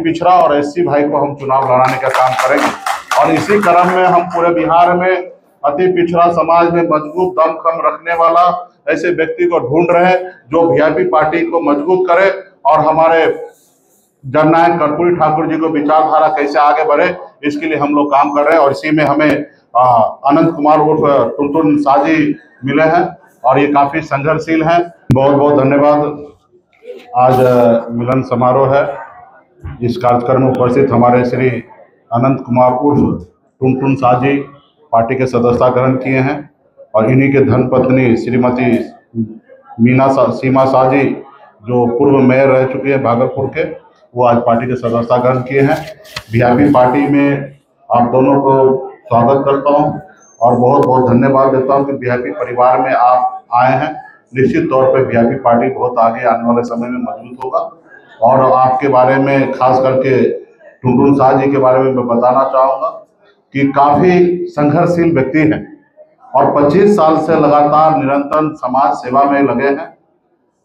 पिछड़ा और एससी भाई को हम चुनाव लड़ाने का काम करेंगे। और इसी क्रम में हम पूरे बिहार में अति पिछड़ा समाज में मजबूत दमखम रखने वाला ऐसे व्यक्ति को ढूंढ रहे हैं जो वीआईपी पार्टी को मजबूत करे और हमारे जननायक कर्पूरी ठाकुर जी को विचारधारा कैसे आगे बढ़े, इसके लिए हम लोग काम कर रहे हैं। और इसी में हमें अनंत कुमार उर्फ टुनटुन साजी मिले हैं और ये काफी संघर्षशील हैं। बहुत बहुत धन्यवाद। आज मिलन समारोह है। इस कार्यक्रम में उपस्थित हमारे श्री अनंत कुमार उर्फ टुनटुन साजी पार्टी के सदस्यता ग्रहण किए हैं और इन्हीं के धर्मपत्नी श्रीमती सीमा साजी जो पूर्व मेयर रह चुके हैं भागलपुर के, वो आज पार्टी के सदस्यता ग्रहण किए हैं। वीआईपी पार्टी में आप दोनों को स्वागत करता हूं और बहुत बहुत धन्यवाद देता हूं कि वीआईपी परिवार में आप आए हैं। निश्चित तौर पर वीआईपी पार्टी बहुत आगे आने वाले समय में मजबूत होगा। और आपके बारे में खास करके टुनटुन साह जी के बारे में मैं बताना चाहूँगा कि काफ़ी संघर्षशील व्यक्ति हैं और 25 साल से लगातार निरंतर समाज सेवा में लगे हैं।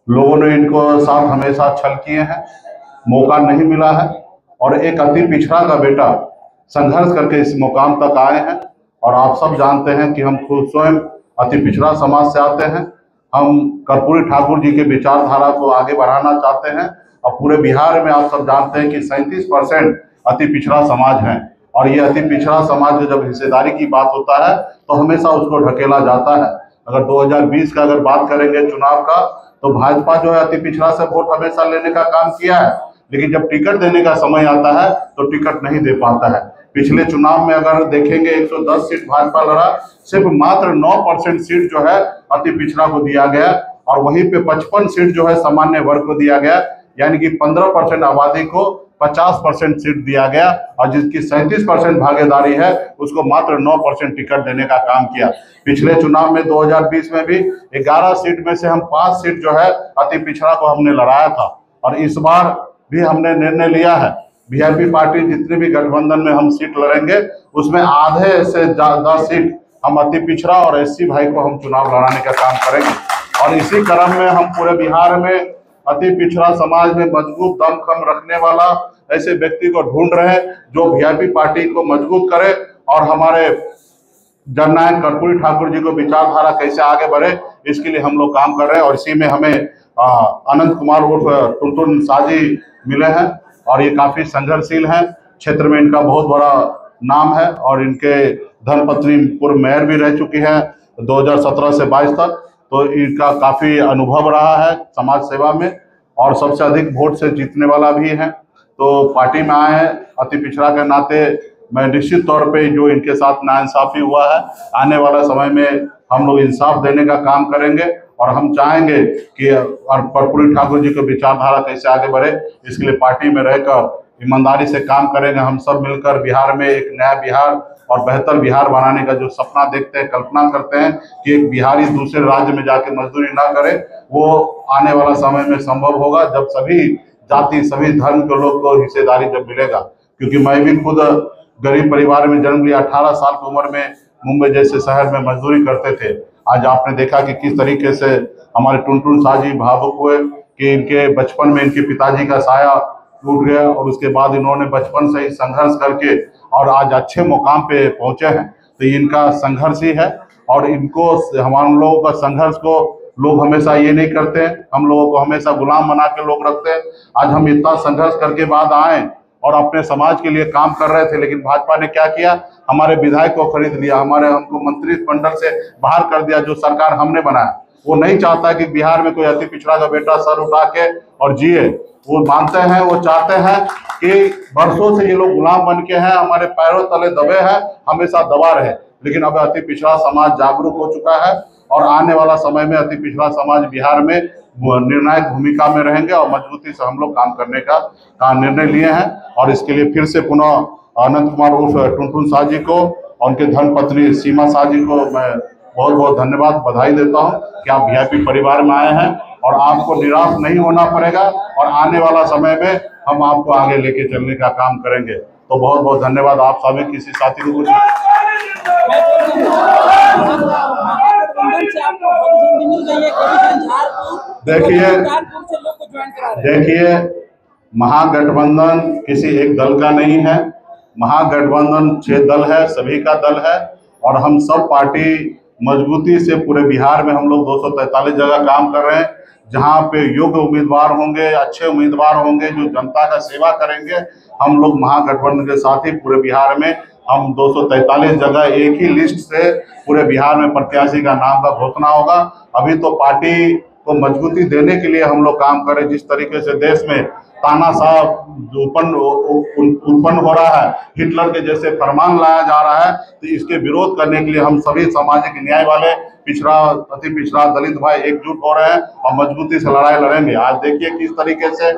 लोगों ने इनको साथ हमेशा छल किए हैं, मौका नहीं मिला है और एक अति पिछड़ा का बेटा संघर्ष करके इस मुकाम तक आए हैं। और आप सब जानते हैं कि हम खुद स्वयं अति पिछड़ा समाज से आते हैं। हम कर्पूरी ठाकुर जी के विचारधारा को आगे बढ़ाना चाहते हैं और पूरे बिहार में आप सब जानते हैं कि 37% अति पिछड़ा समाज है और ये अति पिछड़ा समाज में जब हिस्सेदारी की बात होता है तो हमेशा उसको ढकेला जाता है। अगर 2020 का अगर बात करेंगे चुनाव का, तो भाजपा जो है अति पिछड़ा से वोट हमेशा लेने का काम किया है, लेकिन जब टिकट देने का समय आता है तो टिकट नहीं दे पाता है। पिछले चुनाव में अगर देखेंगे 110 सीट भाजपा लड़ा, सिर्फ मात्र 9% सीट जो है अति पिछड़ा को दिया गया और वहीं पे 55 सीट जो है सामान्य वर्ग को दिया गया, यानी कि 15% आबादी को 50% सीट दिया गया और जिसकी 37% भागीदारी है उसको मात्र 9% टिकट देने का काम किया। पिछले चुनाव में 2020 में भी 11 सीट में से हम 5 सीट जो है अति पिछड़ा को हमने लड़ाया था और इस बार भी हमने निर्णय लिया है वीआईपी पार्टी जितने भी गठबंधन में हम सीट लड़ेंगे उसमें आधे से ज्यादा सीट हम अति पिछड़ा और एससी भाई को हम चुनाव लड़ाने का काम करेंगे। और इसी क्रम में हम पूरे बिहार में अति पिछड़ा समाज में मजबूत दमखम रखने वाला ऐसे व्यक्ति को ढूंढ रहे हैं जो वीआईपी पार्टी को मजबूत करे और हमारे जननायक कर्पूरी ठाकुर जी को विचारधारा कैसे आगे बढ़े, इसके लिए हम लोग काम कर रहे हैं। और इसी में हमें अनंत कुमार उर्फ टुनटुन साजी मिले हैं और ये काफी संघर्षशील हैं। क्षेत्र में इनका बहुत बड़ा नाम है और इनके धर्मपत्नी पूर्व मेयर भी रह चुकी है 2017 से 22 तक, तो इनका काफी अनुभव रहा है समाज सेवा में और सबसे अधिक वोट से जीतने वाला भी है। तो पार्टी में आए हैं अति पिछड़ा के नाते। मैं निश्चित तौर पे जो इनके साथ नाइंसाफी हुआ है, आने वाला समय में हम लोग इंसाफ देने का काम करेंगे और हम चाहेंगे कि कर्पूरी ठाकुर जी को विचारधारा कैसे आगे बढ़े, इसके लिए पार्टी में रहकर ईमानदारी से काम करेंगे। हम सब मिलकर बिहार में एक नया बिहार और बेहतर बिहार बनाने का जो सपना देखते हैं, कल्पना करते हैं कि एक बिहारी दूसरे राज्य में जाके मजदूरी ना करे, वो आने वाला समय में संभव होगा जब सभी जाति सभी धर्म के लोग को हिस्सेदारी जब मिलेगा। क्योंकि मैं भी खुद गरीब परिवार में जन्म लिया, 18 साल की उम्र में मुंबई जैसे शहर में मजदूरी करते थे। आज आपने देखा कि किस तरीके से हमारे टुनटुन साजी भावुक हुए कि इनके बचपन में इनके पिताजी का साया टूट गया और उसके बाद इन्होंने बचपन से ही संघर्ष करके और आज अच्छे मुकाम पे पहुंचे हैं। तो इनका संघर्ष ही है और इनको हम लोगों का संघर्ष को लोग हमेशा ये नहीं करते हैं, हम लोगों को हमेशा गुलाम बना के लोग रखते हैं। आज हम इतना संघर्ष करके बाद आए और अपने समाज के लिए काम कर रहे थे, लेकिन भाजपा ने क्या किया, हमारे विधायक को खरीद लिया, हमको मंत्रिमंडल से बाहर कर दिया। जो सरकार हमने बनाया वो नहीं चाहता कि बिहार में कोई अति पिछड़ा का बेटा सर उठा के और जिए। वो मानते हैं, वो चाहते हैं कि वर्षों से ये लोग गुलाम बन के हैं, हमारे पैरों तले दबे हैं, हमेशा दबा रहे। लेकिन अब अति पिछड़ा समाज जागरूक हो चुका है और आने वाला समय में अति पिछड़ा समाज बिहार में निर्णायक भूमिका में रहेंगे और मजबूती से हम लोग काम करने का निर्णय लिए हैं। और इसके लिए फिर से पुनः अनंत कुमार उर्फ टुनटुन साह जी को और उनके धर्मपत्नी सीमा साह जी को मैं बहुत बहुत धन्यवाद, बधाई देता हूं कि आप वीआईपी परिवार में आए हैं और आपको निराश नहीं होना पड़ेगा और आने वाला समय में हम आपको आगे लेके चलने का काम करेंगे। तो बहुत बहुत धन्यवाद। आप सभी किसी साथी को कुछ देखिए महागठबंधन किसी एक दल का नहीं है, महागठबंधन 6 दल है, सभी का दल है। और हम सब पार्टी मजबूती से पूरे बिहार में हम लोग 243 जगह काम कर रहे हैं। जहां पे योग्य उम्मीदवार होंगे, अच्छे उम्मीदवार होंगे जो जनता का सेवा करेंगे, हम लोग महागठबंधन के साथ ही पूरे बिहार में हम 243 जगह एक ही लिस्ट से पूरे बिहार में प्रत्याशी का नाम का घोषणा होगा। अभी तो पार्टी को मजबूती देने के लिए हम लोग काम करें। जिस तरीके से देश में तानाशाह उत्पन्न हो रहा है, हिटलर के जैसे फरमान लाया जा रहा है, तो इसके विरोध करने के लिए हम सभी सामाजिक न्याय वाले पिछड़ा, अति पिछड़ा, दलित भाई एकजुट हो रहे हैं और मजबूती से लड़ाई लड़ेंगे। आज देखिए किस तरीके से